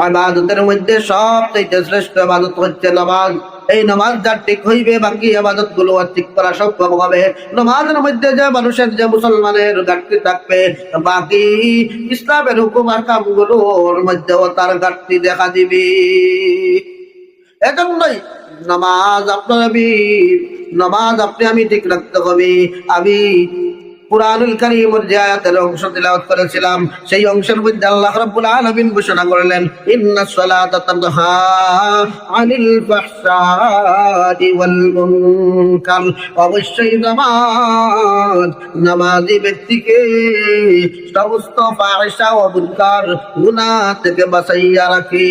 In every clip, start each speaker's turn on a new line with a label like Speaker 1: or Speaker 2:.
Speaker 1: ইবাদতের মধ্যে সবচেয়ে শ্রেষ্ঠ ইবাদত হচ্ছে নামাজ। এই নামাজ যার ঠিক হইবে বাকি ইবাদত গুলো ঠিক করা সম্ভব হবে। নামাজের মধ্যে যে মানুষের যে মুসলমানের ঘাটতি থাকবে বাকি ইসলামের হুকুম আর কামগুলোর মধ্যেও তার ঘাটতি দেখা দিবে। এজন্যই নামাজ নামাজ আমি ঠিক রাখতে হবে। আমি কুরআনুল কারীমের যে আয়াতের অংশ তিলাওয়াত করেছিলাম সেই অংশের মধ্যে আল্লাহ রাব্বুল আলামিন ঘোষণা করলেন, ইন্নাস সালাতা তানহা আনিল ফাহশাই ওয়াল মুনকার। অবশ্যই নামাজি ব্যক্তিকে সমস্ত ফাহশা ও মুনকার গুনাহ থেকে বাঁচাইয়া রাখে।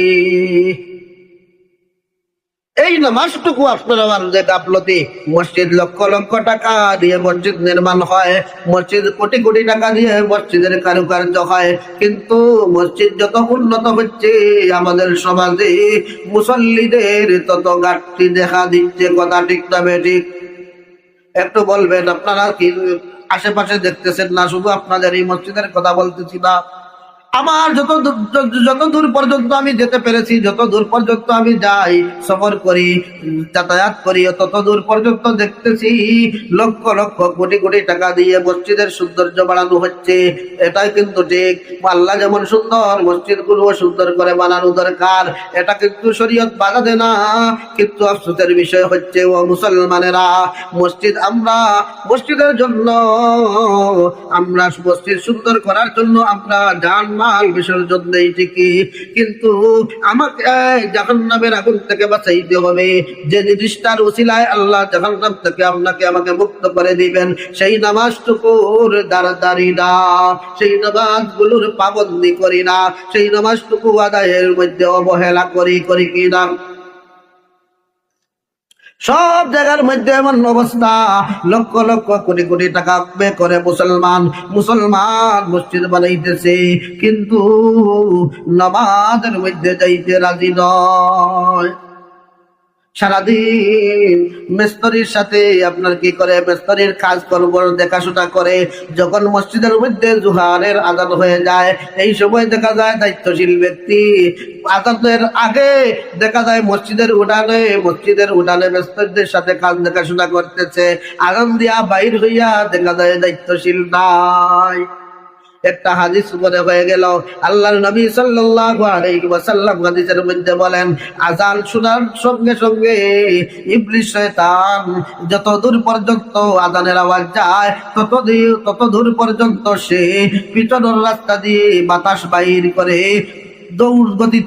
Speaker 1: এই নামাজটুকু আপনারা যে গাফলতি, মসজিদ লক্ষ লক্ষ টাকা দিয়ে মসজিদ নির্মাণ হয়, মসজিদ কোটি কোটি টাকা দিয়ে মসজিদের কারুকার্য হয়, কিন্তু মসজিদ যত উন্নত হচ্ছে আমাদের সমাজে মুসল্লিদের তত ঘাটতি দেখা দিচ্ছে। কথা ঠিক না বেঠিক? একটু বলবেন, আপনারা কি আশেপাশে দেখতেছেন না? শুধু আপনাদের এই মসজিদের কথা বলতেছি না, আমার যত দূর পর্যন্ত আমি যেতে পেরেছি, যত দূর পর্যন্ত আমি যাই, সফর করি, যাতায়াত করি, তত দূর পর্যন্ত দেখতেছি লক্ষ লক্ষ কোটি কোটি টাকা দিয়ে মসজিদের সৌন্দর্য বাড়ানো হচ্ছে। এটাই কিন্তু ঠিক। আল্লাহ যেমন সুন্দর, মসজিদ গুলো সুন্দর করে বানানো দরকার, এটা কিন্তু শরীয়ত বাধা দেয় না। কিন্তু আফসোসের বিষয় হচ্ছে ও মুসলমানেরা, মসজিদের জন্য মসজিদ সুন্দর করার জন্য আমরা জানমাল বিসর্জন দেই ঠিকই, কিন্তু আমাকে জাহান্নামের আগুন থেকে বাঁচাইতে হবে। যে নির্দিষ্টার উসিলায় আল্লাহ জাহান্নাম থেকে আমাকে মুক্ত করে দিবেন, সেই নামাজটুকুর দাঁড়াদারি না, সেই নামাজগুলোর পাবন্দি করি না, সেই নামাজটুকু আদায়ের মধ্যে অবহেলা করি কিনা? সব জায়গার মধ্যে এমন অবস্থা, লক্ষ লক্ষ কোটি কোটি টাকা ব্যয় করে মুসলমান মসজিদ বানাইতেছে, কিন্তু নামাজের মধ্যে যাইতে রাজি নয়। সারাদিন মিস্ত্রির সাথে আপনার কি করে, মিস্ত্রির কাজ কর্ম দেখাশোনা করে। যখন মসজিদের মধ্যে জোহরের আযান হয়ে যায়, এই সময় দেখা যায় দায়িত্বশীল ব্যক্তি আযানের আগে দেখা যায় মসজিদের উঠানে মিস্ত্রিদের সাথে কাজ দেখাশোনা করতেছে। আযান দিয়া বাইর হইয়া দেখা যায় দায়িত্বশীল নাই। একটা হাদিস মনে হয়ে গেল, আল্লাহর নবী সাল্লাল্লাহু আলাইহি ওয়াসাল্লাম হাদিসের মধ্যে বলেন, আযান শোনার সঙ্গে সঙ্গে ইবলিস শয়তান যত দূর পর্যন্ত আযানের আওয়াজ যায় তত দূর পর্যন্ত সে পিছনের রাস্তা দিয়ে বাতাস বাইর করে দৌড় গতিতে